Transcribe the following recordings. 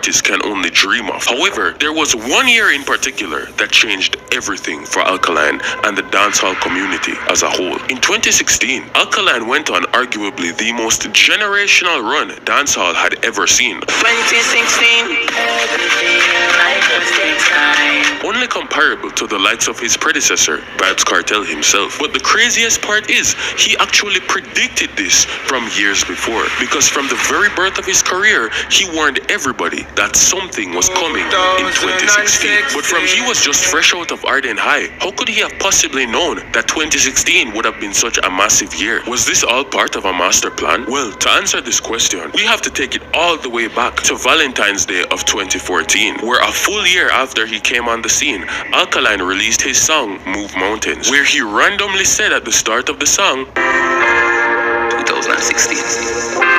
artist can only dream of. However, there was one year in particular that changed everything for Alkaline and the dancehall community as a whole. In 2016, Alkaline went on arguably the most generational run dancehall had ever seen. 2016, only comparable to the likes of his predecessor, Vybz Kartel himself. But the craziest part is, he actually predicted this from years before, because from the very birth of his career, he warned everybody that something was coming in 2016. But from he was just fresh out of Arden High, how could he have possibly known that 2016 would have been such a massive year? Was this all part of a master plan? Well, to answer this question, we have to take it all the way back to Valentine's Day of 2014, where a full year after he came on the scene, Alkaline released his song Move Mountains, where he randomly said at the start of the song, 2016.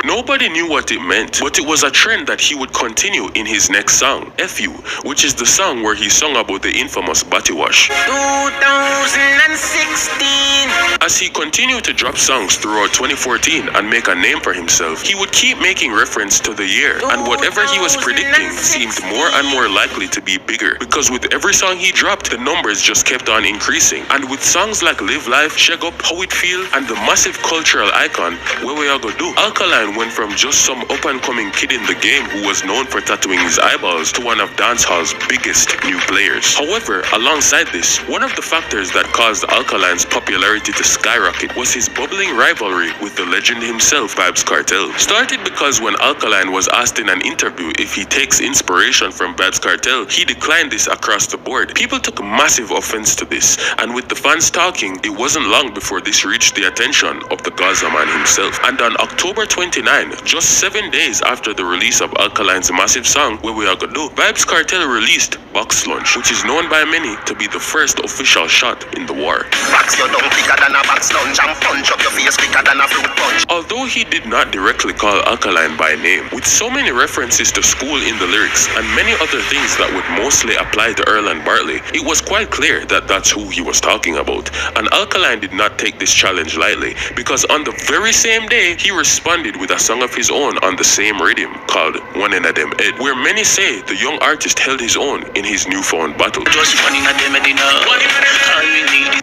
Nobody knew what it meant, but it was a trend that he would continue in his next song, FU, which is the song where he sung about the infamous body wash. 2016. As he continued to drop songs throughout 2014 and make a name for himself, he would keep making reference to the year, and whatever he was predicting seemed more and more likely to be bigger, because with every song he dropped, the numbers just kept on increasing. And with songs like Live Life, Shake Up, How It Feel, and the massive cultural icon, Where We All Go Do, Alkaline went from just some up-and-coming kid in the game who was known for tattooing his eyeballs to one of dancehall's biggest new players. However, alongside this, one of the factors that caused Alkaline's popularity to skyrocket was his bubbling rivalry with the legend himself, Vybz Kartel. Started because when Alkaline was asked in an interview if he takes inspiration from Vybz Kartel, he declined this across the board. People took massive offense to this, and with the fans talking, it wasn't long before this reached the attention of the Gaza man himself. And on October 29, just 7 days after the release of Alkaline's massive song, Where We All Go Do, Vybz Kartel released Box Lunch, which is known by many to be the first official shot in the war. Although he did not directly call Alkaline by name, with so many references to school in the lyrics and many other things that would mostly apply to Earl and Bartley, it was quite clear that that's who he was talking about. And Alkaline did not take this challenge lightly, because on the very same day, he responded with a song of his own on the same rhythm called One in a Dem Ed, where many say the young artist held his own in his newfound battle.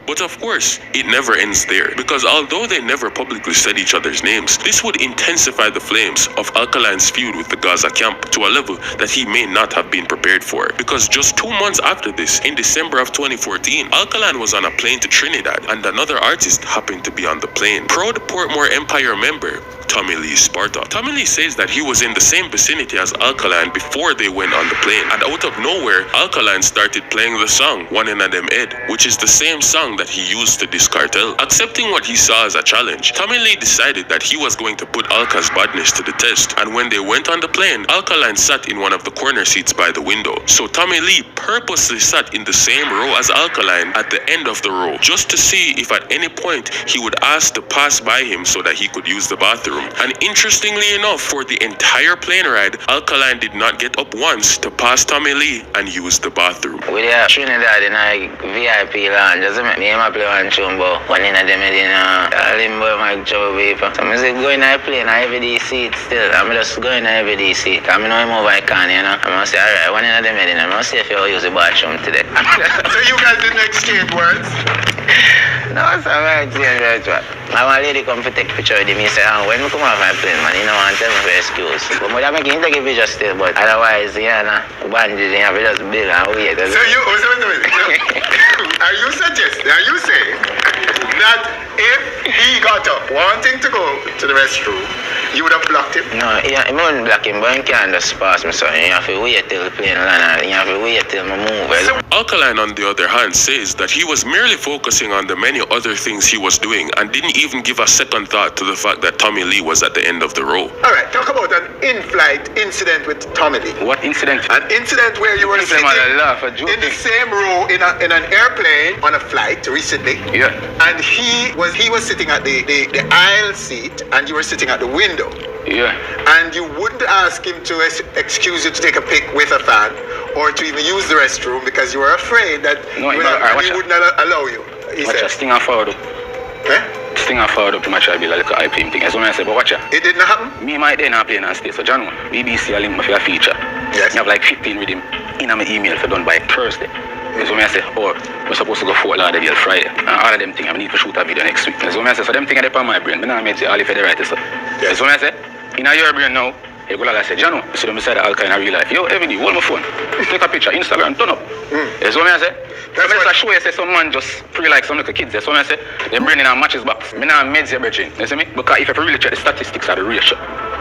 But of course, it never ends there, because although they never publicly said each other's names, this would intensify the flames of Alkaline's feud with the Gaza camp to a level that he may not have been prepared for. Because just 2 months after this, in December of 2014, Alkaline was on a plane to Trinidad, and another artist happened to be on the plane. Proud Portmore Empire member Tommy Lee Sparta. Tommy Lee says that he was in the same vicinity as Alkaline before they went on the plane, and out of nowhere, Alkaline started playing the song One in a Dem Ed, which is the same song that he used to diss Kartel. Accepting what he saw as a challenge, Tommy Lee decided that he was going to put Alka's badness to the test, and when they went on the plane, Alkaline sat in one of the corner seats by the window. So Tommy Lee purposely sat in the same row as Alkaline at the end of the row, just to see if at any point he would ask to pass by him so that he could use the bathroom. And interestingly enough, for the entire plane ride, Alkaline did not get up once to pass Tommy Lee and use the bathroom. We are Trinidad in a VIP lounge. Just make me play one tune, but one in a dem in a limbo my job people. So I say go in a plane, a heavy seat still. I'm just going a heavy seat. I know I'm over I can, you know. I'm gonna say, alright, one in a dem in. I'm gonna see if you use the bathroom today. So you guys didn't exchange words? No, it's alright, I'm a lady come to take picture with him. He say, when we come off my plane, man, you know, and tell me for excuse. But I make him take a picture still, but otherwise, yeah, nah, bandage, you have to just build and wait. So you, are you saying that if he got up wanting to go to the restroom, you would have blocked him? No, I wouldn't block him, but he can't just pass me, so you have to wait till the plane land, you have to wait till I move. Alkaline, on the other hand, says that he was merely focusing on the many other things he was doing and didn't even give a second thought to the fact that Tommy Lee was at the end of the row. Alright, talk about an in-flight incident with Tommy Lee. What incident? An incident where you were sitting in the same row in an airplane on a flight recently. Yeah. And he was sitting at the aisle seat and you were sitting at the window. Yeah. And you wouldn't ask him to excuse you to take a pic with a fan or to even use the restroom because you were afraid that he would not allow you. He said. Sting and forward up. Eh? Sting and forward up to my try be like a IP thing. That's what I said, but watch it. It didn't happen? Me might then have playing and stay. So John, BBC a link me for a feature. Yes. I have like 15 with him in my email for done by Thursday. So I say, oh, we're supposed to go Fort Lauderdale Friday. And all of them things, I need to shoot a video next week. So I say, so them things are on my brain. I don't say all if you're the right. Yes. So I say, in your brain now, you go like I said, Jano, you see them beside the Alkaline in real life. Yo, every day, hold my phone. Take a picture, Instagram, turn up. So I say, I show you say some man just free like some little kids. So I say, they're bringing a matches box. Me not meds your brethren. You see me? Because if you really check the statistics of the ratio,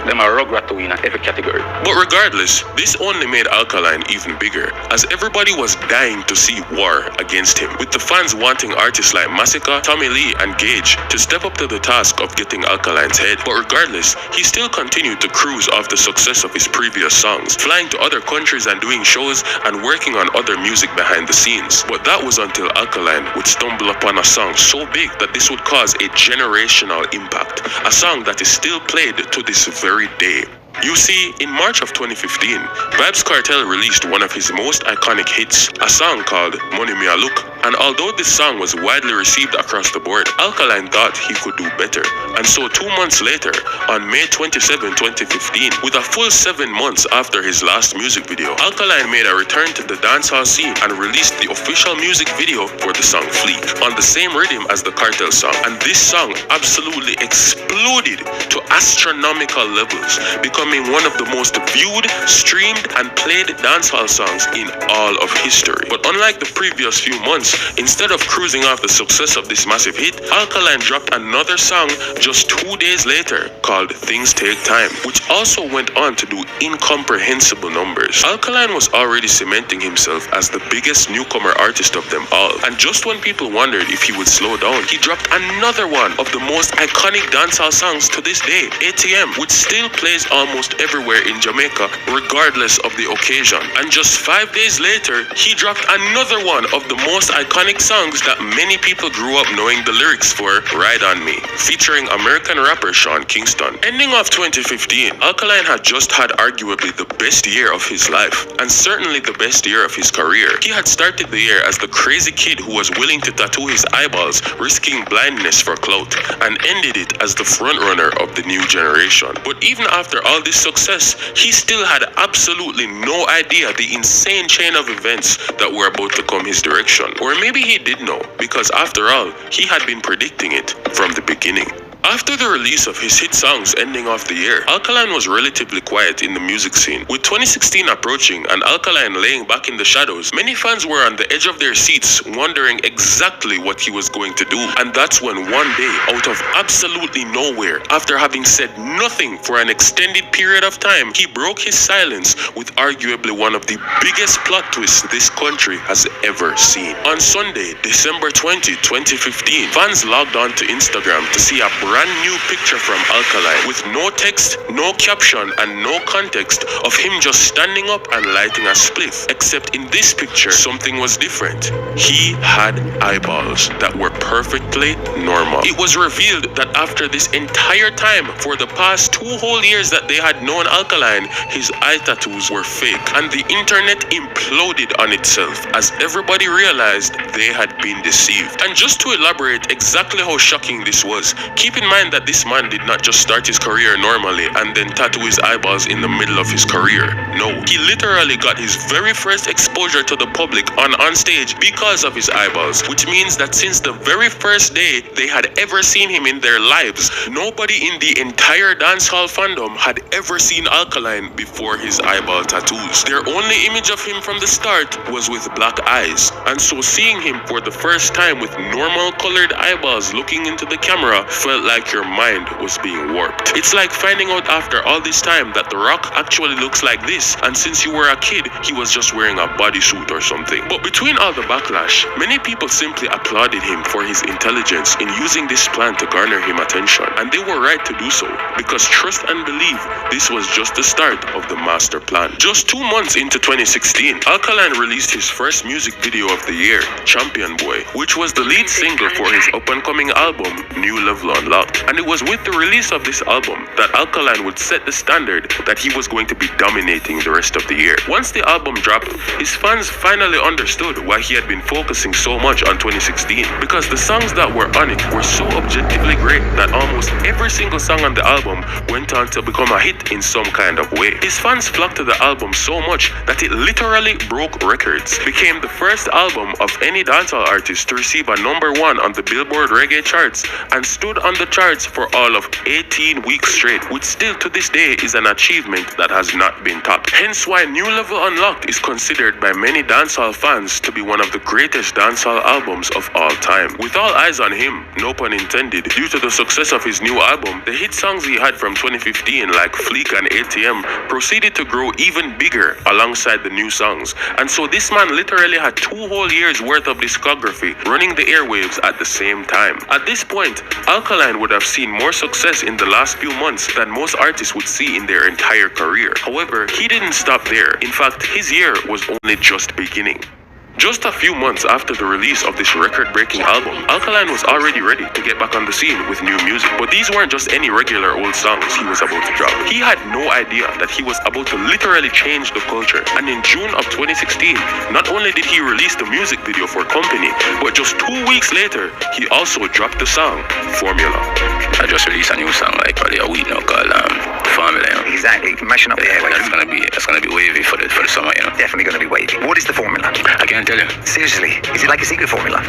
them are rugrat to win at every category. But regardless, this only made Alkaline even bigger, as everybody was dying to see war against him, with the fans wanting artists like Massacre, Tommy Lee, and Gage to step up to the task of getting Alkaline's head. But regardless, he still continued to cruise off the success of his previous songs, flying to other countries and doing shows and working on other music behind the scenes. But that was until Alkaline would stumble upon a song so big that this would cause a generational impact, a song that is still played to this very day. You see, in March of 2015, Vybz Kartel released one of his most iconic hits, a song called Money Me A Look. And although this song was widely received across the board, Alkaline thought he could do better. And so 2 months later, on May 27, 2015, with a full 7 months after his last music video, Alkaline made a return to the dancehall scene and released the official music video for the song Fleek, on the same rhythm as the Kartel song. And this song absolutely exploded to astronomical levels, becoming one of the most viewed, streamed, and played dancehall songs in all of history. But unlike the previous few months, instead of cruising off the success of this massive hit, Alkaline dropped another song just 2 days later called Things Take Time, which also went on to do incomprehensible numbers. Alkaline was already cementing himself as the biggest newcomer artist of them all, and just when people wondered if he would slow down, he dropped another one of the most iconic dancehall songs to this day, ATM, which still plays almost everywhere in Jamaica, regardless of the occasion. And just 5 days later, he dropped another one of the most iconic songs that many people grew up knowing the lyrics for, Ride On Me, featuring American rapper Sean Kingston. Ending off 2015, Alkaline had just had arguably the best year of his life, and certainly the best year of his career. He had started the year as the crazy kid who was willing to tattoo his eyeballs, risking blindness for clout, and ended it as the frontrunner of the new generation. But even after all this success, he still had absolutely no idea the insane chain of events that were about to come his direction. Or maybe he did know, because after all, he had been predicting it from the beginning. After the release of his hit songs ending off the year, Alkaline was relatively quiet in the music scene. With 2016 approaching and Alkaline laying back in the shadows, many fans were on the edge of their seats wondering exactly what he was going to do. And that's when one day, out of absolutely nowhere, after having said nothing for an extended period of time, he broke his silence with arguably one of the biggest plot twists this country has ever seen. On Sunday, December 20, 2015, fans logged on to Instagram to see a brand new picture from Alkaline with no text, no caption, and no context of him just standing up and lighting a spliff. Except in this picture, something was different. He had eyeballs that were perfectly normal. It was revealed that after this entire time, for the past 2 whole years that they had known Alkaline, his eye tattoos were fake, and the internet imploded on itself as everybody realized they had been deceived. And just to elaborate exactly how shocking this was, keep in mind that this man did not just start his career normally and then tattoo his eyeballs in the middle of his career. No, he literally got his very first exposure to the public on stage because of his eyeballs, which means that since the very first day they had ever seen him in their lives, nobody in the entire dancehall fandom had ever seen Alkaline before his eyeball tattoos. Their only image of him from the start was with black eyes, and so seeing him for the first time with normal colored eyeballs looking into the camera felt like your mind was being warped. It's like finding out after all this time that The Rock actually looks like this, and since you were a kid, he was just wearing a bodysuit or something. But between all the backlash, many people simply applauded him for his intelligence in using this plan to garner him attention, and they were right to do so, because trust and believe, this was just the start of the master plan. Just 2 months into 2016, Alkaline released his first music video of the year, Champion Boy, which was the lead single for his up-and-coming album, New Level on Law. Unlocked. And it was with the release of this album that Alkaline would set the standard that he was going to be dominating the rest of the year. Once the album dropped, his fans finally understood why he had been focusing so much on 2016, because the songs that were on it were so objectively great that almost every single song on the album went on to become a hit in some kind of way. His fans flocked to the album so much that it literally broke records, became the first album of any dancehall artist to receive a #1 on the Billboard reggae charts, and stood on the charts for all of 18 weeks straight, which still to this day is an achievement that has not been topped. Hence why New Level Unlocked is considered by many dancehall fans to be one of the greatest dancehall albums of all time. With all eyes on him, no pun intended, due to the success of his new album, the hit songs he had from 2015 like Fleek and ATM proceeded to grow even bigger alongside the new songs. And so this man literally had 2 whole years worth of discography running the airwaves at the same time. At this point, Alkaline would have seen more success in the last few months than most artists would see in their entire career. However, he didn't stop there. In fact, his year was only just beginning. Just a few months after the release of this record-breaking album, Alkaline was already ready to get back on the scene with new music. But these weren't just any regular old songs he was about to drop. He had no idea that he was about to literally change the culture. And in June of 2016, not only did he release the music video for Company, but just 2 weeks later, he also dropped the song Formula. I just released a new song like probably a week now called Formula. You know? Exactly, mashing up the airwaves. That's gonna be wavy for the summer, you know. Definitely gonna be wavy. What is the formula? I can't tell you. Seriously, is it like a secret formula?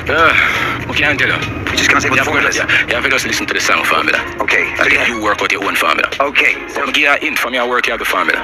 We can't tell you. You just can't say what the formula is? You have to just listen to the song Formula. Okay. And then you work out your own formula. Okay. So give you a hint from your work, you have the formula.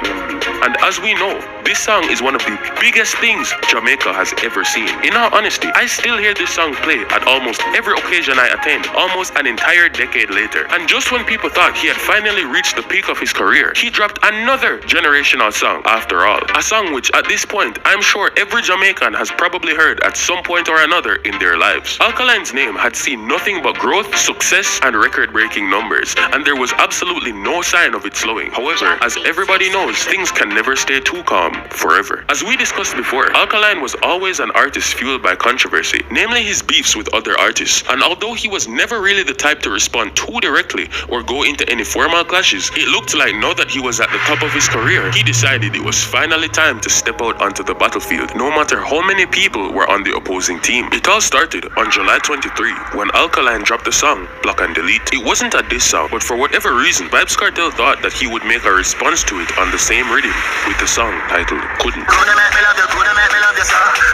And as we know, this song is one of the biggest things Jamaica has ever seen. In all honesty, I still hear this song play at almost every occasion I attend, almost an entire decade later. And just when people thought he had finally reached the peak of his career, he dropped another generational song after all. A song which at this point, I'm sure every Jamaican has probably heard at some point or another in their lives. Alkaline's name had seen nothing but growth, success, and record-breaking numbers, and there was absolutely no sign of it slowing. However, as everybody knows, things can never stay too calm forever. As we discussed before, Alkaline was always an artist fueled by controversy, namely his beefs with other artists. And although he was never really the type to respond too directly or go into any formal clashes, it looked like now that he was at the top of his career, he decided it was finally time to step out onto the battlefield, no matter how many people were on the opposing team. It all started on July 23 when Alkaline dropped the song Block and Delete. It wasn't a diss song, but for whatever reason, Vybz Kartel thought that he would make a response to it on the same rhythm with the song titled Couldn't.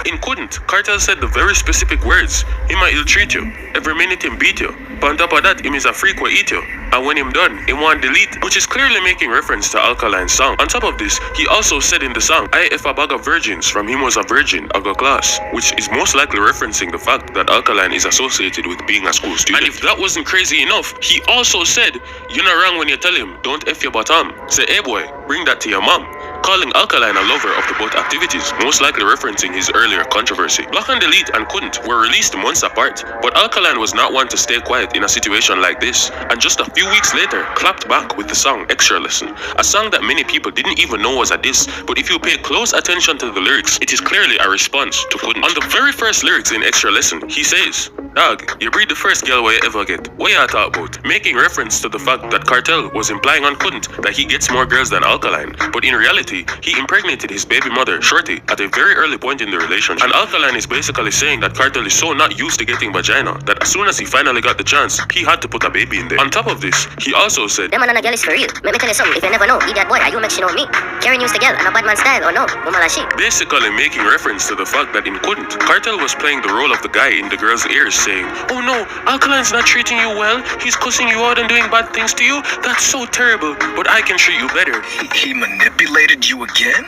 In Couldn't, Kartel said the very specific words, "Him a ill treat you, every minute him beat you, on top of that him is a freak will eat you, and when him done, him want delete," which is clearly making reference to Alkaline's song. On top of this, he also said in the song, "I if a bag of virgins, from him was a virgin, I go class," which is most likely referencing the fact that Alkaline is associated with being a school student. And if that wasn't crazy enough, he also said, "You're not wrong when you tell him, don't F your bottom. Say, hey boy, bring that to your mom," calling Alkaline a lover of the both activities, most likely referencing his earlier controversy. Block and Delete and Couldn't were released months apart, but Alkaline was not one to stay quiet in a situation like this, and just a few weeks later, clapped back with the song Extra Lesson, a song that many people didn't even know was a diss, but if you pay close attention to the lyrics, it is clearly a response to Couldn't. On the very first lyrics in Extra Lesson, he says, "Dog, you breed the first girl where you ever get. What you talk about?" Making reference to the fact that Kartel was implying on Couldn't that he gets more girls than Alkaline, but in reality, he impregnated his baby mother, Shorty, at a very early point in the relationship. And Alkaline is basically saying that Kartel is so not used to getting vagina that as soon as he finally got the chance, he had to put a baby in there. On top of this, he also said, "Them man and a girl is for real. Let me tell you something, if you never know, idiot boy, are you make she know me? Karen used the girl and a bad man style, or no? Woman like she." basically making reference to the fact that in Couldn't, Kartel was playing the role of the guy in the girl's ears saying, "Oh no, Alkaline's not treating you well. He's cussing you out and doing bad things to you. That's so terrible, but I can treat you better." He manipulated you again?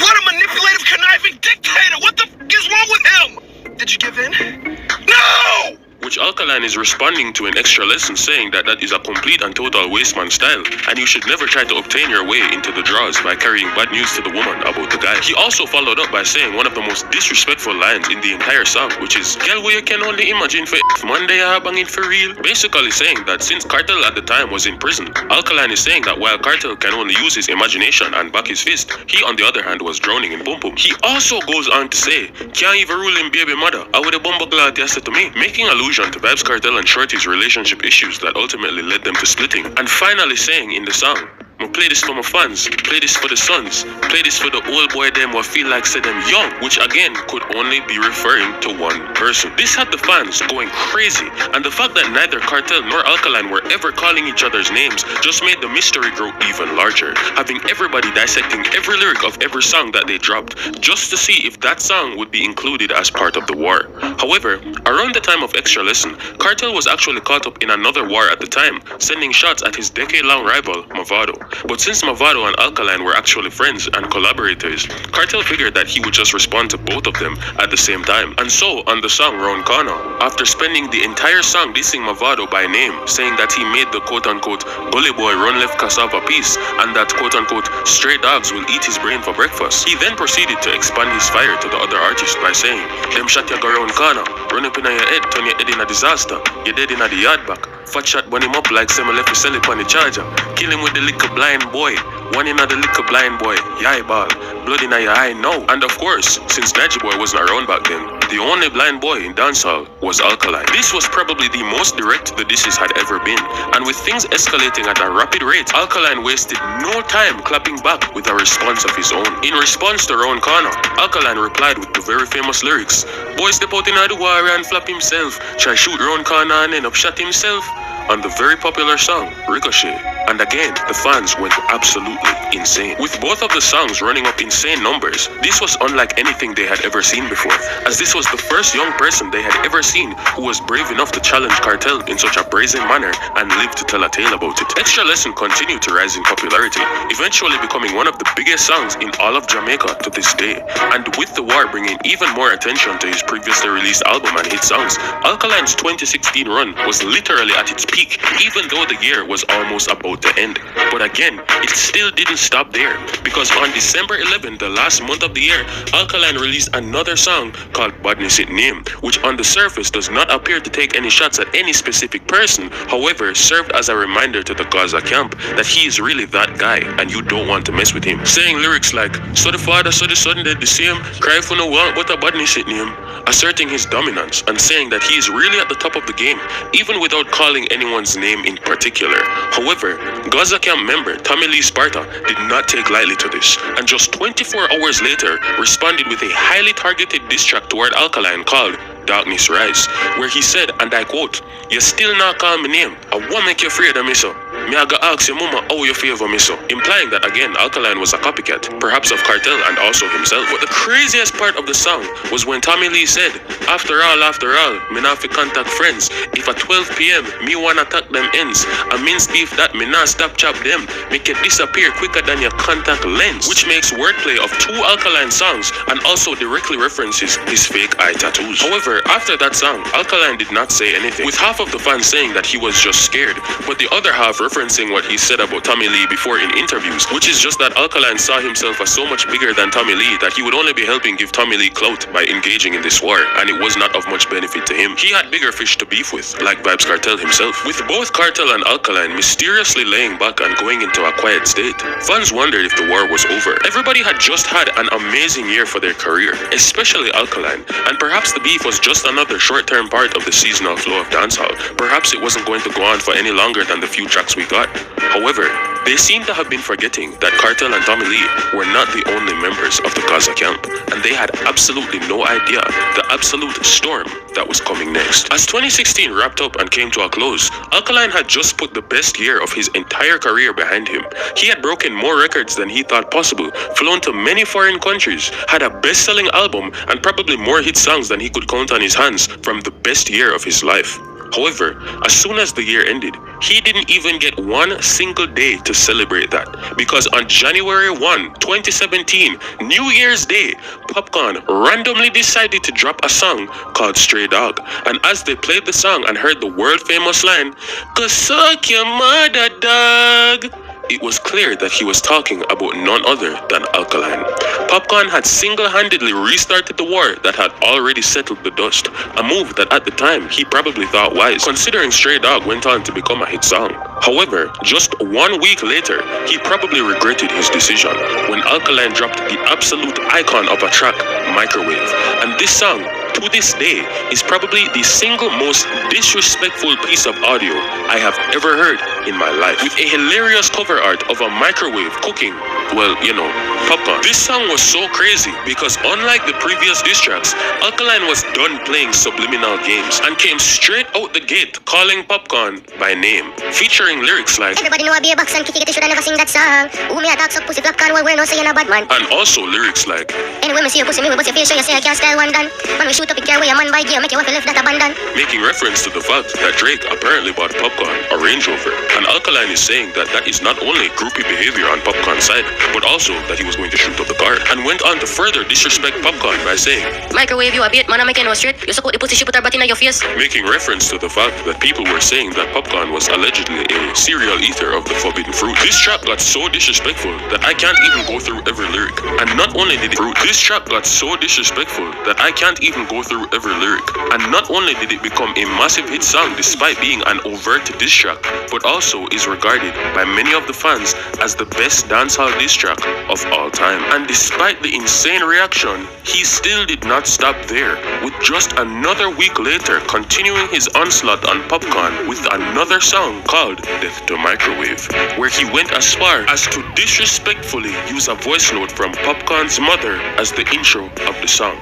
What a manipulative, conniving dictator! What the f is wrong with him? Did you give in? No! Which Alkaline is responding to in Extra Lesson, saying that that is a complete and total wasteman style, and you should never try to obtain your way into the draws by carrying bad news to the woman about the guy. He also followed up by saying one of the most disrespectful lines in the entire song, which is, "Girl, where you can only imagine for Monday I banging for real." Basically saying that since Kartel at the time was in prison, Alkaline is saying that while Kartel can only use his imagination and back his fist, he on the other hand was drowning in pum pum. He also goes on to say, "Can't even rule him baby mother, I would a bumble glad you said to me," making allusion attention to Vybz Kartel and Shorty's relationship issues that ultimately led them to splitting, and finally saying in the song, "I'ma play this for my fans, play this for the sons, play this for the old boy them what feel like say them young," which again could only be referring to one person. This had the fans going crazy, and the fact that neither Kartel nor Alkaline were ever calling each other's names just made the mystery grow even larger, having everybody dissecting every lyric of every song that they dropped just to see if that song would be included as part of the war. However, around the time of Extra Lesson, Kartel was actually caught up in another war at the time, sending shots at his decade-long rival, Mavado. But since Mavado and Alkaline were actually friends and collaborators, Kartel figured that he would just respond to both of them at the same time. And so, on the song Round Corner, after spending the entire song dissing Mavado by name, saying that he made the quote-unquote bully boy run left cassava piece, and that quote-unquote stray dogs will eat his brain for breakfast, he then proceeded to expand his fire to the other artists by saying, "Them shot ya go round corner, run up in your head, turn your head in a disaster, you dead in a the yard back, fat shot burn him up like some left to sell it on the charger, kill him with the little blind boy, one in the little blind boy, yai ball, blood in your eye now." And of course, since Najee Boy wasn't around back then, the only blind boy in dancehall was Alkaline. This was probably the most direct the disses had ever been, and with things escalating at a rapid rate, Alkaline wasted no time clapping back with a response of his own. In response to Round Corner, Alkaline replied with the very famous lyrics, "Boy step out in the war and flap himself, try shoot Round Corner and end up shot himself," on the very popular song Ricochet. And again, the fans went absolutely insane. With both of the songs running up insane numbers, this was unlike anything they had ever seen before, as this was the first young person they had ever seen who was brave enough to challenge Kartel in such a brazen manner and live to tell a tale about it. Extra Lesson continued to rise in popularity, eventually becoming one of the biggest songs in all of Jamaica to this day. And with the war bringing even more attention to his previously released album and hit songs, Alkaline's 2016 run was literally at its peak, even though the year was almost about to end. But again, it still didn't stop there, because on December 11th, the last month of the year, Alkaline released another song called Badness It Name, which on the surface does not appear to take any shots at any specific person, however, served as a reminder to the Gaza camp that he is really that guy and you don't want to mess with him. Saying lyrics like, "So the father, so the son, they're the same, cry for no want but a badness it name," asserting his dominance and saying that he is really at the top of the game, even without calling anyone's name in particular. However, Gaza camp member Tommy Lee Sparta did not take lightly to this, and just 24 hours later responded with a highly targeted diss track toward Alkaline called Darkness Rise, where he said, and I quote, "You still not call me name, I won't make you afraid of me so. Me I go ask your mama how you favor me so," implying that again Alkaline was a copycat, perhaps of Kartel and also himself. But the craziest part of the song was when Tommy Lee said, after all, me not fi contact friends. If at 12 p.m. me wanna attack them ends, I means beef that me not stop chop them, make it disappear quicker than your contact lens," which makes wordplay of two Alkaline songs and also directly references his fake eye tattoos. However, after that song, Alkaline did not say anything, with half of the fans saying that he was just scared, but the other half referencing what he said about Tommy Lee before in interviews, which is just that Alkaline saw himself as so much bigger than Tommy Lee that he would only be helping give Tommy Lee clout by engaging in this war, and it was not of much benefit to him. He had bigger fish to beef with, like Vybz Kartel himself. With both Kartel and Alkaline mysteriously laying back and going into a quiet state, fans wondered if the war was over. Everybody had just had an amazing year for their career, especially Alkaline, and perhaps the beef was just another short-term part of the seasonal flow of dancehall. Perhaps it wasn't going to go on for any longer than the few tracks we got. However, they seem to have been forgetting that Kartel and Tommy Lee were not the only members of the Gaza camp, and they had absolutely no idea the absolute storm that was coming next. As 2016 wrapped up and came to a close, Alkaline had just put the best year of his entire career behind him. He had broken more records than he thought possible, flown to many foreign countries, had a best-selling album, and probably more hit songs than he could count on his hands from the best year of his life. However, as soon as the year ended, he didn't even get one single day to celebrate that, because on January 1, 2017, New Year's Day, Popcorn randomly decided to drop a song called Stray Dog, and as they played the song and heard the world-famous line, "Go suck your mother, dog," it was clear that he was talking about none other than Alkaline. Popcorn had single-handedly restarted the war that had already settled the dust, a move that at the time he probably thought wise, considering Stray Dog went on to become a hit song. However, just 1 week later, he probably regretted his decision when Alkaline dropped the absolute icon of a track, Microwave, and this song to this day is probably the single most disrespectful piece of audio I have ever heard in my life. With a hilarious cover art of a microwave cooking, well, you know, popcorn. This song was so crazy because unlike the previous diss tracks, Alkaline was done playing subliminal games and came straight out the gate calling Popcorn by name, featuring lyrics like Everybody know I be a box and Kiki should I never sing that song. Who me a talk so pussy popcorn while we're no saying a bad man. and also lyrics like Anyway, me see you pussy me, but your face show you say I can't style one done. Man, we shoot up a car where your man buy gear, make you want to left that abandoned. making reference to the fact that Drake apparently bought Popcorn a Range Rover. And Alkaline is saying that that is not only groupie behavior on Popcorn's side, but also that he was going to shoot up the car. And went on to further disrespect Popcorn by saying, Microwave you a bit, man, I make you no straight. You suck out the pussy, she put her butt in your face. making reference to the fact that people were saying that Popcorn was allegedly a serial eater of the forbidden fruit. This track got so disrespectful that I can't even go through every lyric. And not only did this track got so disrespectful that I can't even go through every lyric. And not only did it become a massive hit song despite being an overt diss track, but also is regarded by many of the fans as the best dancehall diss track of all time. And despite the insane reaction, he still did not stop there, with just another week later continuing his onslaught on Popcorn with another song called Death to Microwave, where he went as far as to disrespectfully use a voice note from Popcorn's mother as the intro of the song.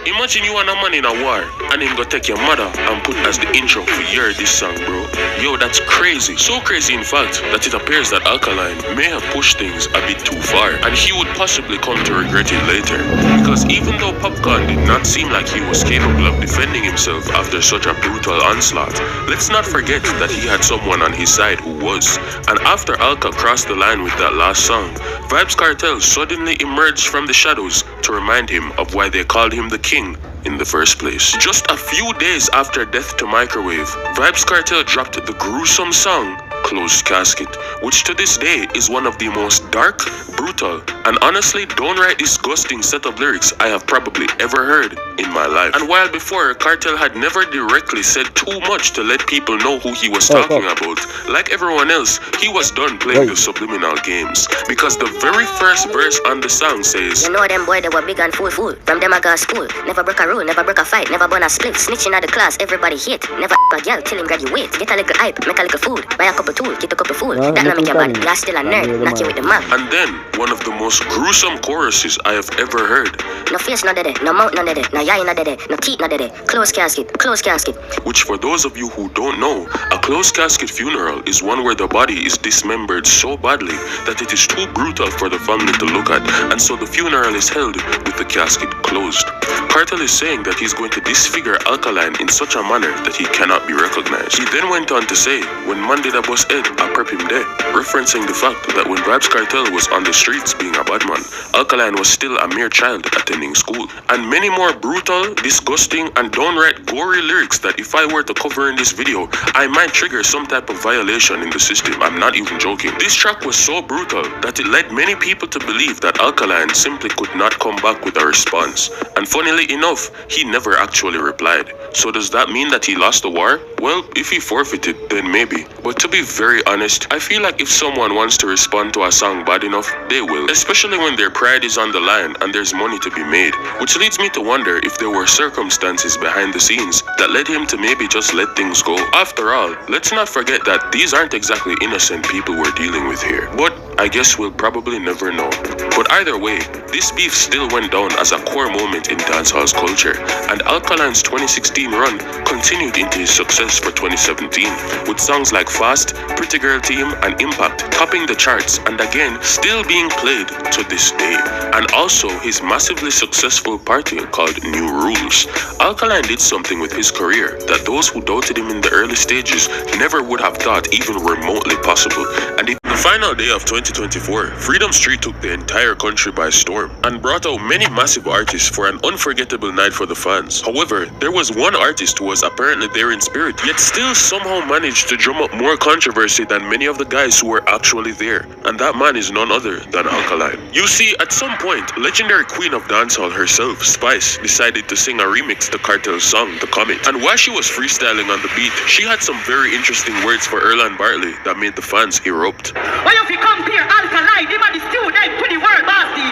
Imagine you and a man in a war and him go take your mother and put as the intro for your this song, bro. Yo, that's crazy. So crazy in fact that it appears that Alkaline may have pushed things a bit too far and he would possibly come to regret it later. Because even though Popcorn did not seem like he was capable of defending himself after such a brutal onslaught, let's not forget that he had someone on his side who was. And after Alka crossed the line with that last song, Vybz Kartel suddenly emerged from the shadows to remind him of why they called him the king in the first place. Just a few days after Death to Microwave, Vybz Kartel dropped the gruesome song Closed Casket, which to this day is one of the most dark, brutal, and honestly downright disgusting set of lyrics I have probably ever heard in my life. And while before, Kartel had never directly said too much to let people know who he was talking about, like everyone else, he was done playing the subliminal games. Because the very first verse on the song says, You know them boy, they were big and fool. From them I got school. Never broke a rule, never broke a fight, never burn a split. Snitching at the class, everybody hate. Never a girl till him graduate. Get a little hype, make a little food. Buy a couple tool, get a couple food. That not make you bad. You're still a nerd, not you with the map. and then one of the most gruesome choruses I have ever heard, No face not dead, no mouth not dead, no eye not dead, no teeth not dead. Closed casket, closed casket. which for those of you who don't know, a closed casket funeral is one where the body is dismembered so badly that it is too brutal for the family to look at, and so the funeral is held with the casket closed. Kartel is saying that he's going to disfigure Alkaline in such a manner that he cannot be recognized. He then went on to say, when man did a bust head, I prep him there, referencing the fact that when Vybz Kartel was on the streets being a bad man, Alkaline was still a mere child attending school. And many more brutal, disgusting, and downright gory lyrics that if I were to cover in this video, I might trigger some type of violation in the system. I'm not even joking. This track was so brutal that it led many people to believe that Alkaline simply could not come back with a response. And funnily enough, he never actually replied. So does that mean that he lost the war? Well, if he forfeited, then maybe. But to be very honest, I feel like if someone wants to respond to a song bad enough, they will. Especially when their pride is on the line and there's money to be made. Which leads me to wonder if there were circumstances behind the scenes that led him to maybe just let things go. After all, let's not forget that these aren't exactly innocent people we're dealing with here. But I guess we'll probably never know. But either way, this beef still went down as a core moment in dancehall's culture, and Alkaline's 2016 run continued into his success for 2017, with songs like Fast, Pretty Girl Team, and Impact topping the charts and again still being played to this day. And also his massively successful party called New Rules. Alkaline did something with his career that those who doubted him in the early stages never would have thought even remotely possible. And the final day of 2024, Freedom Street took the entire country by storm and brought out many massive artists for an unforgettable night for the fans. However, there was one artist who was apparently there in spirit, yet still somehow managed to drum up more controversy than many of the guys who were actually there. And that man is none other than Alkaline. You see, at some point, legendary queen of dancehall herself, Spice, decided to sing a remix to Kartel's song, The Comet. And while she was freestyling on the beat, she had some very interesting words for Erland Bartley that made the fans erupt. Why if you compare Alkaline, him and the student to the world, Basti?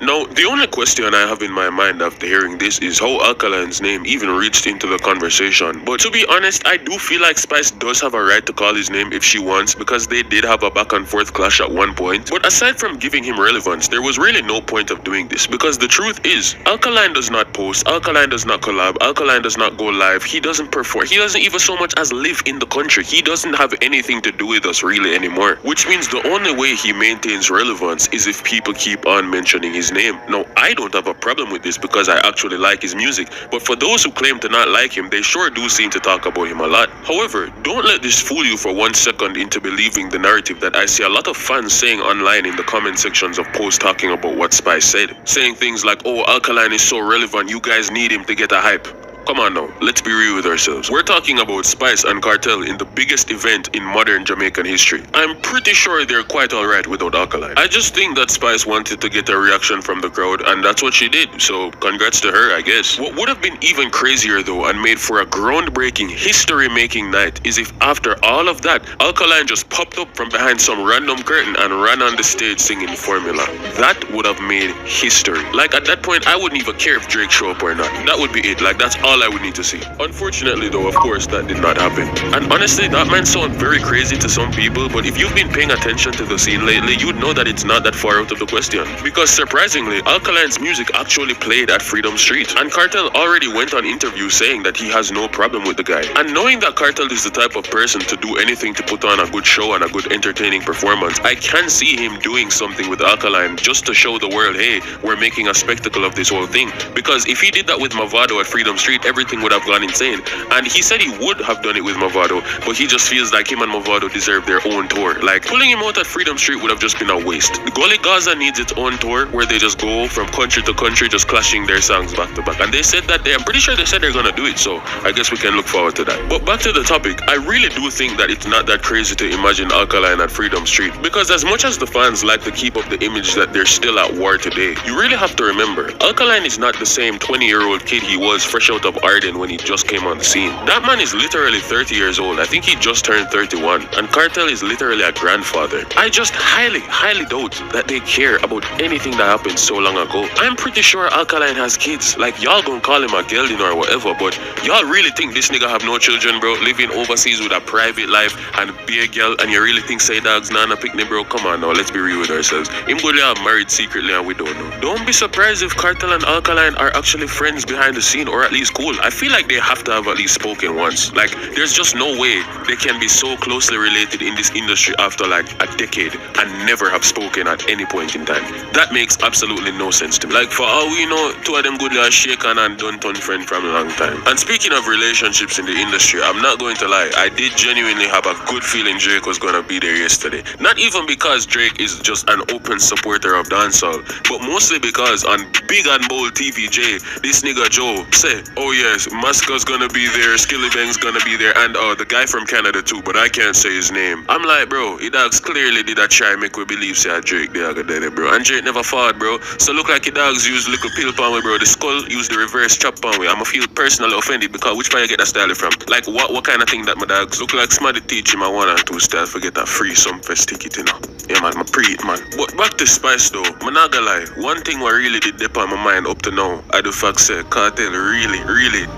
Now, The only question I have in my mind after hearing this is how Alkaline's name even reached into the conversation. But to be honest, I do feel like Spice does have a right to call his name if she wants, because they did have a back and forth clash at one point. But aside from giving him relevance, there was really no point of doing this, because the truth is, Alkaline does not post, Alkaline does not collab, Alkaline does not go live, he doesn't perform, he doesn't even so much as live in the country. He doesn't have anything to do with us really anymore, which means the only way he maintains relevance is if people keep on mentioning his name. Now, I don't have a problem with this because I actually like his music, but for those who claim to not like him, they sure do seem to talk about him a lot. However, don't let this fool you for 1 second into believing the narrative that I see a lot of fans saying online in the comment sections of posts talking about what Spice said, saying things like, oh, Alkaline is so relevant, you guys need him to get a hype. Come on now, let's be real with ourselves. We're talking about Spice and Kartel in the biggest event in modern Jamaican history. I'm pretty sure they're quite alright without Alkaline. I just think that Spice wanted to get a reaction from the crowd, and that's what she did, so congrats to her, I guess. What would have been even crazier though, and made for a groundbreaking, history-making night, is if after all of that, Alkaline just popped up from behind some random curtain and ran on the stage singing Formula. That would have made history. Like, at that point, I wouldn't even care if Drake showed up or not. That would be it. Like, that's all I would need to see. Unfortunately though, of course, that did not happen. And honestly, that might sound very crazy to some people, but if you've been paying attention to the scene lately, you'd know that it's not that far out of the question. Because surprisingly, Alkaline's music actually played at Freedom Street, and Kartel already went on interview saying that he has no problem with the guy. And knowing that Kartel is the type of person to do anything to put on a good show and a good entertaining performance, I can see him doing something with Alkaline just to show the world, hey, we're making a spectacle of this whole thing. Because if he did that with Mavado at Freedom Street, everything would have gone insane. And he said he would have done it with Mavado, but he just feels like him and Mavado deserve their own tour. Like, pulling him out at Freedom Street would have just been a waste. The Gully Gaza needs its own tour where they just go from country to country just clashing their songs back to back. And they said that I'm pretty sure they said they're gonna do it, so I guess we can look forward to that. But back to the topic, I really do think that it's not that crazy to imagine Alkaline at Freedom Street, because as much as the fans like to keep up the image that they're still at war today, you really have to remember, Alkaline is not the same 20-year-old kid he was fresh out of Arden when he just came on the scene. That man is literally 30 years old. I think he just turned 31, and Kartel is literally a grandfather. I just highly doubt that they care about anything that happened so long ago. I'm pretty sure Alkaline has kids. Like, y'all gonna call him a gelding or whatever, but y'all really think this nigga have no children, bro, living overseas with a private life and be a girl, and you really think say dogs nana picnic, bro? Come on now, let's be real with ourselves. Him go have married secretly and we don't know. Don't be surprised if Kartel and Alkaline are actually friends behind the scene, or at least cool. I feel like they have to have at least spoken once. Like, there's just no way they can be so closely related in this industry after like a decade and never have spoken at any point in time. That makes absolutely no sense to me. Like, for all we know, two of them good like shaken and done turn friend from a long time. And speaking of relationships in the industry, I'm not going to lie, I did genuinely have a good feeling Drake was gonna be there yesterday. Not even because Drake is just an open supporter of dancehall, but mostly because on Big and Bold TVJ, this nigga Joe say, oh yes, Masca's gonna be there, Skillibang's gonna be there, and the guy from Canada too, but I can't say his name. I'm like, bro, he dogs clearly did a try make we believe say Drake they are there, bro. And Drake never fought, bro. So look like he dogs use little pill pan way, bro. The skull use the reverse chop pan way. I'ma feel personally offended because which part you get that style from? Like what kind of thing that my dogs look like somebody teach him a 1 and 2 style forget a free some first ticket, you know. Yeah man, I pre it man. But back to Spice though, I'm not gonna lie, one thing what really did dip on my mind up to now, I the fact say Kartel really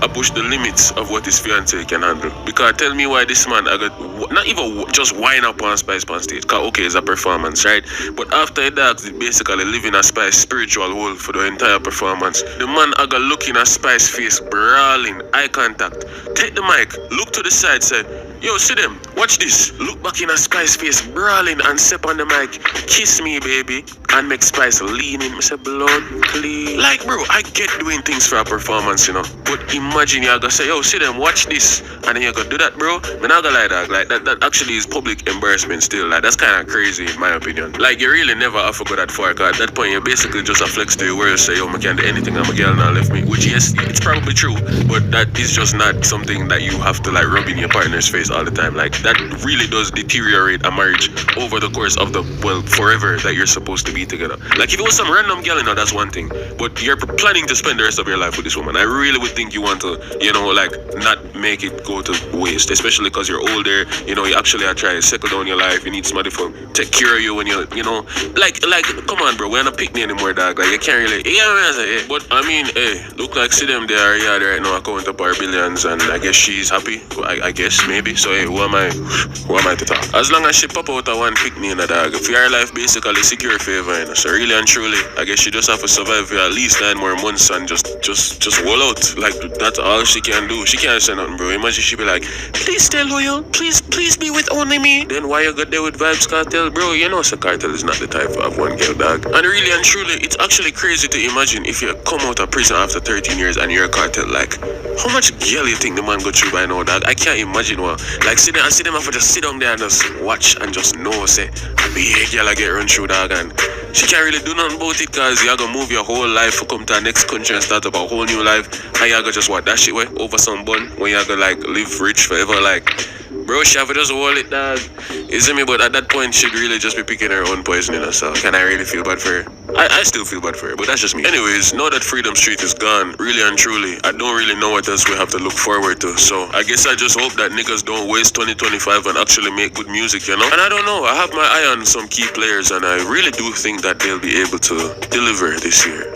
I push the limits of what his fiancé can handle. Because tell me why this man I got not even just wind up on Spice on stage, cause okay it's a performance, right? But after the dogs it basically living a Spice spiritual hole for the entire performance. The man I got looking at Spice face, brawling, eye contact. Take the mic, look to the side, say, yo, see them, watch this. Look back in a Spice face, brawling and step on the mic. Kiss me, baby. And make Spice lean in. I say, blood, please. Like, bro, I get doing things for a performance, you know. But imagine you're gonna say, yo, see them, watch this. And then you're gonna do that, bro. I'm not gonna lie, dog. Like, that actually is public embarrassment still. Like, that's kind of crazy, in my opinion. Like, you really never have to go that far, cause at that point, you basically just a flex to your words, say, yo, I can't do anything, I'm a girl now left me. Which, yes, it's probably true. But that is just not something that you have to, like, rub in your partner's face all the time. Like, that really does deteriorate a marriage over the course of the, well, forever that you're supposed to be be together. Like if it was some random girl, you know, that's one thing. But you're planning to spend the rest of your life with this woman. I really would think you want to, you know, like not make it go to waste, especially because you're older. You know, you actually are trying to settle down your life. You need somebody to take care of you when you're, you know, like, come on, bro. We're not pick me anymore, dog. Like you can't really, yeah, man. Say, but I mean, hey, look like see them there, yeah, right now account up our billions, and I guess she's happy. I guess maybe. So hey, who am I to talk? As long as she pop out a one pick me in a dog, for your life basically secure favor, you know. So really and truly, I guess she just have to survive for at least 9 more months and just wall out. Like that's all she can do. She can't say nothing, bro. Imagine she be like, please stay loyal, please be with only me. Then why you got there with Vybz Kartel, bro? You know, so Kartel is not the type of one girl, dog. And really and truly, it's actually crazy to imagine if you come out of prison after 13 years and you're a Kartel. Like, how much girl you think the man go through by now, dog? I can't imagine what. Like, see them have to just sit down there and just watch and just know, say, a big girl I get run through, dog, and she can't really do nothing about it because you're gonna move your whole life to come to the next country and start up a whole new life, and you're gonna just watch that shit way over some bun when you're gonna like live rich forever. Like, bro, she have to just hold it, dog. You see me? But at that point, she'd really just be picking her own poison in herself. Can I really feel bad for her? I still feel bad for her, but that's just me. Anyways, now that Freedom Street is gone, really and truly, I don't really know what else we have to look forward to. So I guess I just hope that niggas don't waste 2025 and actually make good music, you know? And I don't know, I have my eye on some key players, and I really do think that they'll be able to deliver this year.